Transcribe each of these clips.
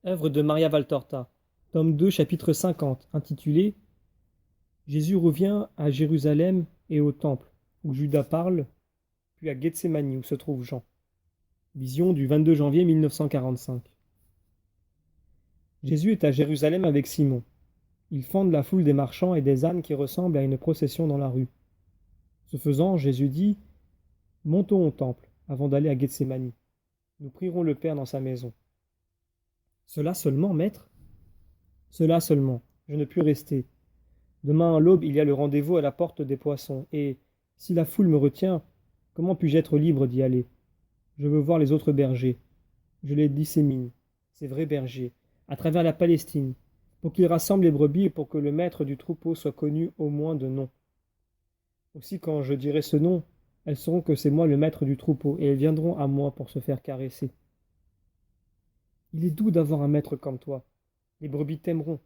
Œuvre de Maria Valtorta, tome 2, chapitre 50, intitulé Jésus revient à Jérusalem et au temple, où Judas parle, puis à Gethsémani, où se trouve Jean. Vision du 22 janvier 1945. Jésus est à Jérusalem avec Simon. Ils fendent la foule des marchands et des ânes qui ressemblent à une procession dans la rue. Ce faisant, Jésus dit Montons au temple, avant d'aller à Gethsémani. Nous prierons le Père dans sa maison. Cela seulement, maître? Cela seulement, je ne puis rester. Demain à l'aube, il y a le rendez-vous à la porte des poissons, et, si la foule me retient, comment puis-je être libre d'y aller? Je veux voir les autres bergers. Je les dissémine, ces vrais bergers, à travers la Palestine, pour qu'ils rassemblent les brebis et pour que le maître du troupeau soit connu au moins de nom. Aussi, quand je dirai ce nom, elles sauront que c'est moi le maître du troupeau, et elles viendront à moi pour se faire caresser. Il est doux d'avoir un maître comme toi. Les brebis t'aimeront.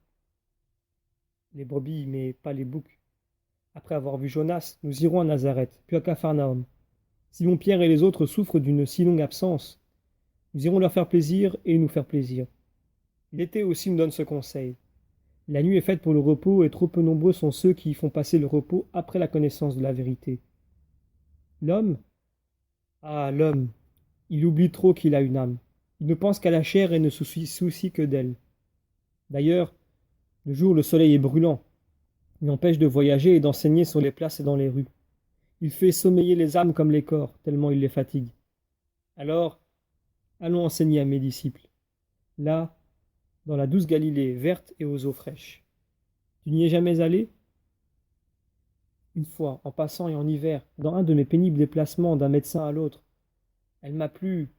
Les brebis, mais pas les boucs. Après avoir vu Jonas, nous irons à Nazareth, puis à Capharnaüm. Simon-Pierre et les autres souffrent d'une si longue absence. Nous irons leur faire plaisir et nous faire plaisir. L'été aussi nous donne ce conseil. La nuit est faite pour le repos et trop peu nombreux sont ceux qui y font passer le repos après la connaissance de la vérité. L'homme? Ah, l'homme! Il oublie trop qu'il a une âme. Il ne pense qu'à la chair et ne se soucie que d'elle. D'ailleurs, le jour le soleil est brûlant. Il empêche de voyager et d'enseigner sur les places et dans les rues. Il fait sommeiller les âmes comme les corps, tellement il les fatigue. Alors, allons enseigner à mes disciples. Là, dans la douce Galilée, verte et aux eaux fraîches. Tu n'y es jamais allé? Une fois, en passant et en hiver, dans un de mes pénibles déplacements d'un médecin à l'autre. Elle m'a plu.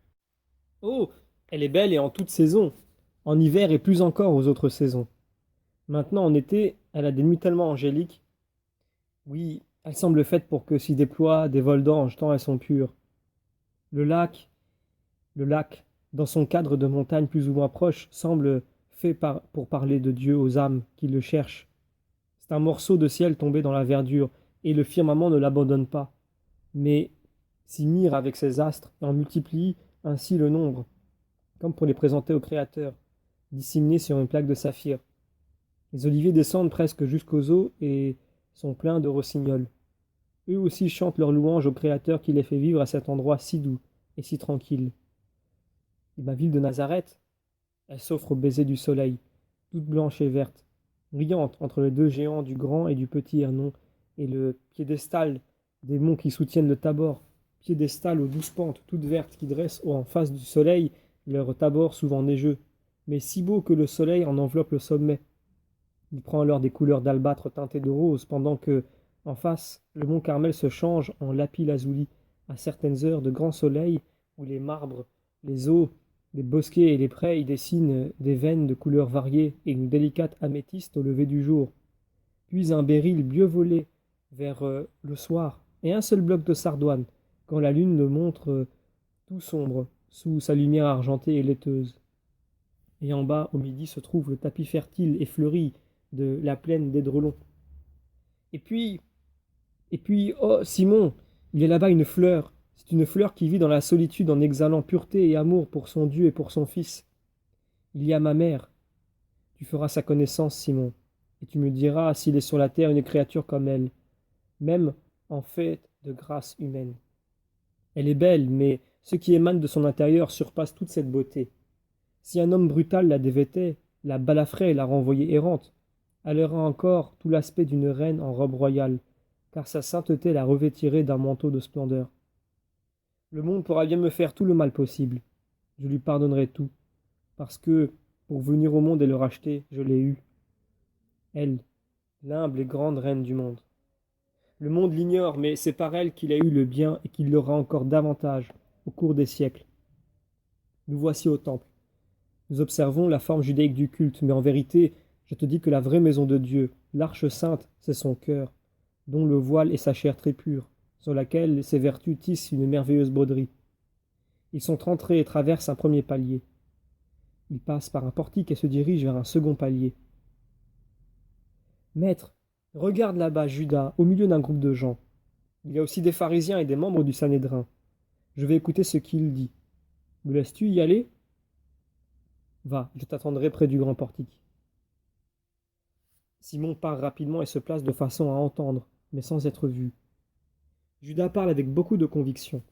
Oh, elle est belle et en toute saison. En hiver et plus encore aux autres saisons. Maintenant, en été, elle a des nuits tellement angéliques. Oui, elle semble faite pour que s'y déploient des vols d'anges, tant elles sont pures. Le lac, le lac, dans son cadre de montagne plus ou moins proche, semble fait pour parler de Dieu aux âmes qui le cherchent. C'est un morceau de ciel tombé dans la verdure, et le firmament ne l'abandonne pas, mais s'y mire avec ses astres et en multiplie ainsi le nombre, comme pour les présenter au Créateur, disséminés sur une plaque de saphir. Les oliviers descendent presque jusqu'aux eaux et sont pleins de rossignols. Eux aussi chantent leur louange au Créateur qui les fait vivre à cet endroit si doux et si tranquille. Et ma ville de Nazareth, elle s'offre au baiser du soleil, toute blanche et verte, brillante entre les deux géants du grand et du petit Hernon, et le piédestal des monts qui soutiennent le Tabor, piédestal aux douces pentes toutes vertes qui dressent en face du soleil leur tabord souvent neigeux, mais si beau que le soleil en enveloppe le sommet. Il prend alors des couleurs d'albâtre teintées de rose, pendant que, en face, le mont Carmel se change en lapis-lazuli, à certaines heures de grand soleil, où les marbres, les eaux, les bosquets et les prés y dessinent des veines de couleurs variées et une délicate améthyste au lever du jour. Puis un béryl bleu volé vers le soir, et un seul bloc de sardoine, quand la lune le montre tout sombre, sous sa lumière argentée et laiteuse. Et en bas, au midi, se trouve le tapis fertile et fleuri de la plaine d'Édrelon. Et puis, oh, Simon, il y a là-bas une fleur. C'est une fleur qui vit dans la solitude en exhalant pureté et amour pour son Dieu et pour son Fils. Il y a ma mère. Tu feras sa connaissance, Simon, et tu me diras s'il est sur la terre une créature comme elle, même en fait de grâce humaine. Elle est belle, mais ce qui émane de son intérieur surpasse toute cette beauté. Si un homme brutal la dévêtait, la balafrait et la renvoyait errante, elle aurait encore tout l'aspect d'une reine en robe royale, car sa sainteté la revêtirait d'un manteau de splendeur. Le monde pourra bien me faire tout le mal possible. Je lui pardonnerai tout, parce que, pour venir au monde et le racheter, je l'ai eue. Elle, l'humble et grande reine du monde. Le monde l'ignore, mais c'est par elle qu'il a eu le bien et qu'il l'aura encore davantage au cours des siècles. Nous voici au temple. Nous observons la forme judaïque du culte, mais en vérité, je te dis que la vraie maison de Dieu, l'arche sainte, c'est son cœur, dont le voile est sa chair très pure, sur laquelle ses vertus tissent une merveilleuse broderie. Ils sont entrés et traversent un premier palier. Ils passent par un portique et se dirigent vers un second palier. Maître, regarde là-bas Judas, au milieu d'un groupe de gens. Il y a aussi des pharisiens et des membres du Sanhédrin. Je vais écouter ce qu'il dit. Me laisses-tu y aller? Va, je t'attendrai près du grand portique. Simon part rapidement et se place de façon à entendre, mais sans être vu. Judas parle avec beaucoup de conviction.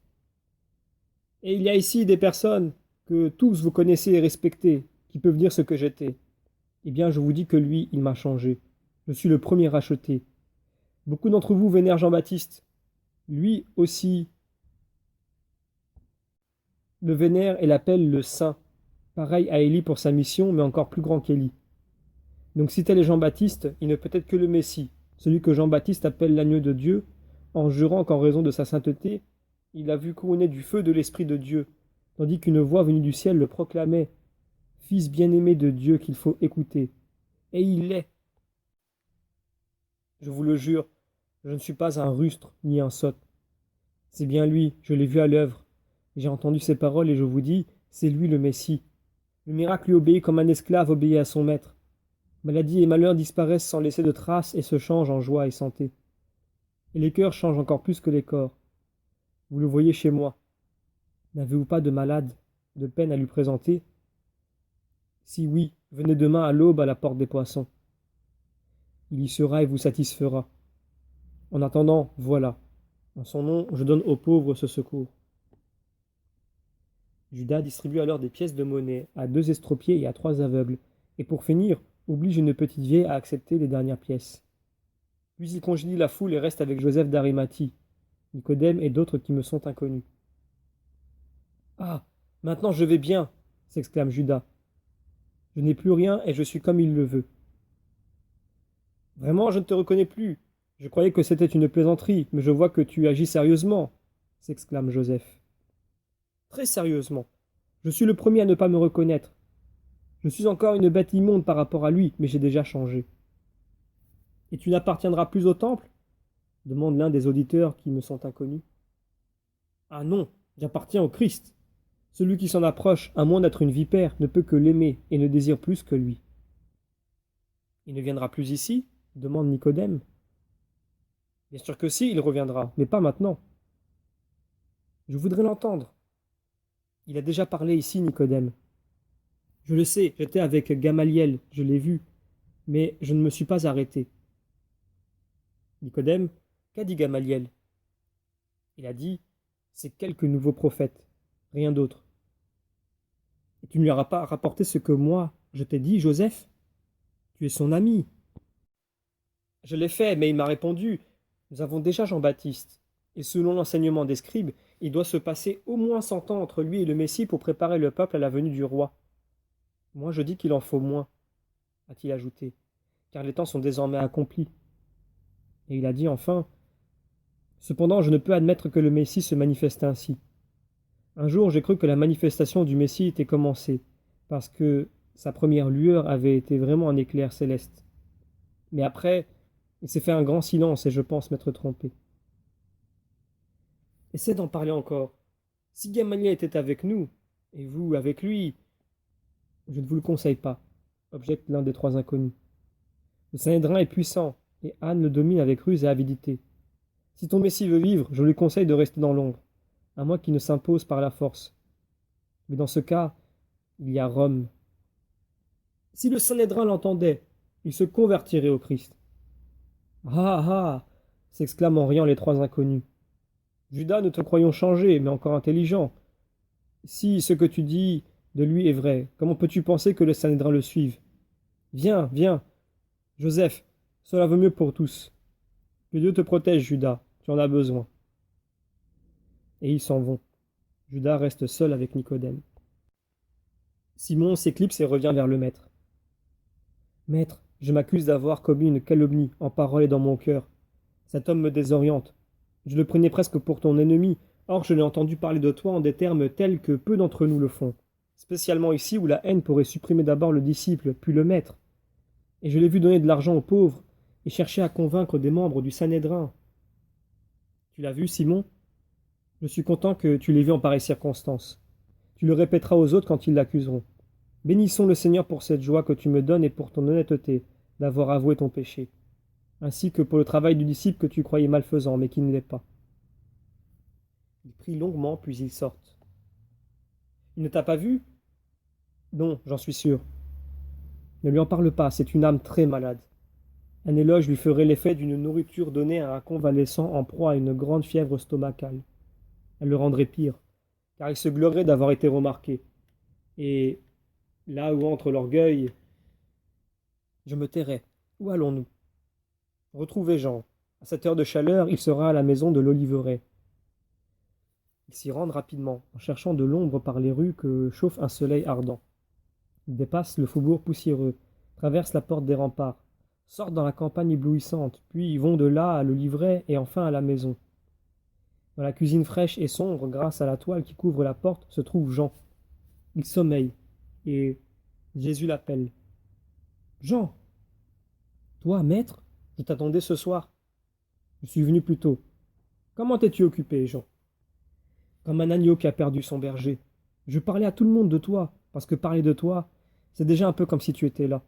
Et il y a ici des personnes que tous vous connaissez et respectez, qui peuvent dire ce que j'étais. Eh bien, je vous dis que lui, il m'a changé. Je suis le premier racheté. Beaucoup d'entre vous vénèrent Jean-Baptiste. Lui aussi le vénère et l'appelle le saint. Pareil à Élie pour sa mission, mais encore plus grand qu'Élie. Donc si tel est Jean-Baptiste, il ne peut être que le Messie, celui que Jean-Baptiste appelle l'agneau de Dieu, en jurant qu'en raison de sa sainteté, il a vu couronner du feu de l'Esprit de Dieu, tandis qu'une voix venue du ciel le proclamait, Fils bien-aimé de Dieu qu'il faut écouter. Et il l'est. Je vous le jure, je ne suis pas un rustre ni un sot. C'est bien lui, je l'ai vu à l'œuvre. J'ai entendu ses paroles et je vous dis, c'est lui le Messie. Le miracle lui obéit comme un esclave obéit à son maître. Maladie et malheur disparaissent sans laisser de traces et se changent en joie et santé. Et les cœurs changent encore plus que les corps. Vous le voyez chez moi. N'avez-vous pas de malade, de peine à lui présenter? Si oui, venez demain à l'aube à la porte des poissons. Il y sera et vous satisfera. En attendant, voilà. En son nom, je donne aux pauvres ce secours. Judas distribue alors des pièces de monnaie à 2 estropiés et à 3 aveugles, et pour finir, oblige une petite vieille à accepter les dernières pièces. Puis il congédie la foule et reste avec Joseph d'Arimathie, Nicodème et d'autres qui me sont inconnus. Ah, maintenant je vais bien, s'exclame Judas. Je n'ai plus rien et je suis comme il le veut. Vraiment, je ne te reconnais plus. Je croyais que c'était une plaisanterie, mais je vois que tu agis sérieusement, s'exclame Joseph. Très sérieusement. Je suis le premier à ne pas me reconnaître. Je suis encore une bête immonde par rapport à lui, mais j'ai déjà changé. Et tu n'appartiendras plus au temple? Demande l'un des auditeurs qui me sont inconnus. Ah non, j'appartiens au Christ. Celui qui s'en approche, à moins d'être une vipère, ne peut que l'aimer et ne désire plus que lui. Il ne viendra plus ici? Demande Nicodème. Bien sûr que si, il reviendra, mais pas maintenant. Je voudrais l'entendre. Il a déjà parlé ici, Nicodème. Je le sais, j'étais avec Gamaliel, je l'ai vu, mais je ne me suis pas arrêté. Nicodème, qu'a dit Gamaliel? Il a dit, c'est quelques nouveaux prophètes, rien d'autre. Et tu ne lui auras pas rapporté ce que moi, je t'ai dit, Joseph? Tu es son ami. Je l'ai fait, mais il m'a répondu, nous avons déjà Jean-Baptiste, et selon l'enseignement des scribes, il doit se passer au moins 100 ans entre lui et le Messie pour préparer le peuple à la venue du roi. Moi je dis qu'il en faut moins, a-t-il ajouté, car les temps sont désormais accomplis. Et il a dit enfin, cependant je ne peux admettre que le Messie se manifeste ainsi. Un jour j'ai cru que la manifestation du Messie était commencée, parce que sa première lueur avait été vraiment un éclair céleste. Mais après, il s'est fait un grand silence et je pense m'être trompé. Essaie d'en parler encore. Si Gamaliel était avec nous, et vous avec lui, je ne vous le conseille pas, objecte l'un des 3 inconnus. Le Sanhédrin est puissant, et Anne le domine avec ruse et avidité. Si ton Messie veut vivre, je lui conseille de rester dans l'ombre, à moins qu'il ne s'impose par la force. Mais dans ce cas, il y a Rome. Si le Sanhédrin l'entendait, il se convertirait au Christ. Ah ah s'exclament en riant les 3 inconnus. Judas, nous te croyons changé, mais encore intelligent. Si ce que tu dis de lui est vrai, comment peux-tu penser que le Sanhédrin le suive? Viens, viens. Joseph, cela vaut mieux pour tous. Que Dieu te protège, Judas, tu en as besoin. Et ils s'en vont. Judas reste seul avec Nicodème. Simon s'éclipse et revient vers le maître. Maître, je m'accuse d'avoir commis une calomnie en parole et dans mon cœur. Cet homme me désoriente. Je le prenais presque pour ton ennemi, or je l'ai entendu parler de toi en des termes tels que peu d'entre nous le font, spécialement ici où la haine pourrait supprimer d'abord le disciple, puis le maître. Et je l'ai vu donner de l'argent aux pauvres, et chercher à convaincre des membres du Sanhédrin. Tu l'as vu, Simon? Je suis content que tu l'aies vu en pareille circonstance. Tu le répéteras aux autres quand ils l'accuseront. Bénissons le Seigneur pour cette joie que tu me donnes et pour ton honnêteté d'avoir avoué ton péché, ainsi que pour le travail du disciple que tu croyais malfaisant, mais qui ne l'est pas. Ils prient longuement, puis ils sortent. Il ne t'a pas vu? Non, j'en suis sûr. Ne lui en parle pas, c'est une âme très malade. Un éloge lui ferait l'effet d'une nourriture donnée à un convalescent en proie à une grande fièvre stomacale. Elle le rendrait pire, car il se glorie d'avoir été remarqué. Et là où entre l'orgueil, je me tairai. Où allons-nous? Retrouvez Jean. À cette heure de chaleur, il sera à la maison de l'Oliveraie. Ils s'y rendent rapidement, en cherchant de l'ombre par les rues que chauffe un soleil ardent. Ils dépassent le faubourg poussiéreux, traversent la porte des remparts, sortent dans la campagne éblouissante, puis vont de là à l'Oliveraie et enfin à la maison. Dans la cuisine fraîche et sombre, grâce à la toile qui couvre la porte, se trouve Jean. Il sommeille, et Jésus l'appelle. Jean, toi, maître, je t'attendais ce soir. Je suis venu plus tôt. Comment t'es-tu occupé, Jean? Comme un agneau qui a perdu son berger. Je parlais à tout le monde de toi, parce que parler de toi, c'est déjà un peu comme si tu étais là.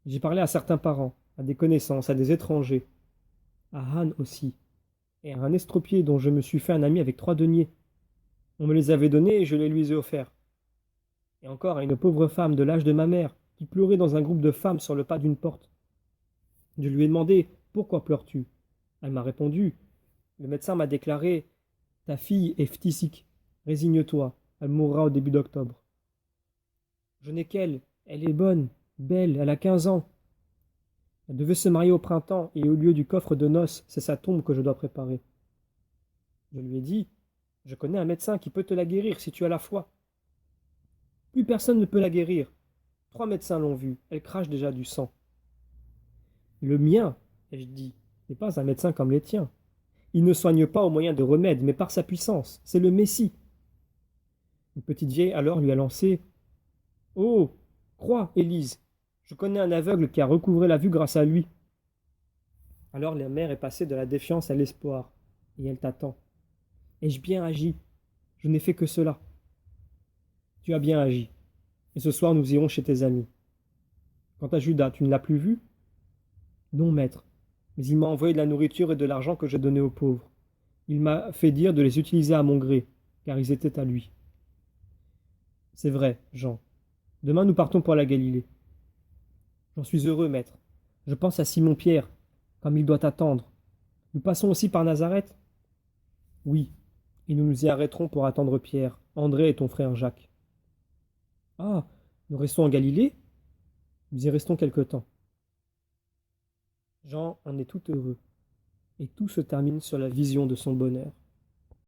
J'ai parlé à certains parents, à des connaissances, à des étrangers, à Anne aussi, et à un estropié dont je me suis fait un ami avec 3 deniers. On me les avait donnés et je les lui ai offerts. Et encore à une pauvre femme de l'âge de ma mère, qui pleurait dans un groupe de femmes sur le pas d'une porte. Je lui ai demandé: Pourquoi pleures-tu? Elle m'a répondu: Le médecin m'a déclaré: Ta fille est phtisique. Résigne-toi, elle mourra au début d'octobre. Je n'ai qu'elle, elle est bonne, belle, elle a 15 ans. Elle devait se marier au printemps, et au lieu du coffre de noces, c'est sa tombe que je dois préparer. Je lui ai dit: Je connais un médecin qui peut te la guérir si tu as la foi. Plus personne ne peut la guérir. 3 médecins l'ont vue, elle crache déjà du sang. Le mien, ai-je dit, n'est pas un médecin comme les tiens. Il ne soigne pas au moyen de remèdes, mais par sa puissance. C'est le Messie. Une petite vieille alors lui a lancé: Oh, crois, Élise. Je connais un aveugle qui a recouvré la vue grâce à lui. Alors la mère est passée de la défiance à l'espoir, et elle t'attend. Ai-je bien agi? Je n'ai fait que cela. Tu as bien agi. Et ce soir nous irons chez tes amis. Quant à Judas, tu ne l'as plus vu? Non, maître. Mais il m'a envoyé de la nourriture et de l'argent que j'ai donné aux pauvres. Il m'a fait dire de les utiliser à mon gré, car ils étaient à lui. C'est vrai, Jean. Demain nous partons pour la Galilée. J'en suis heureux, maître. Je pense à Simon-Pierre, comme il doit attendre. Nous passons aussi par Nazareth? Oui, et nous nous y arrêterons pour attendre Pierre, André et ton frère Jacques. Ah, nous restons en Galilée? Nous y restons quelque temps. Jean en est tout heureux, et tout se termine sur la vision de son bonheur.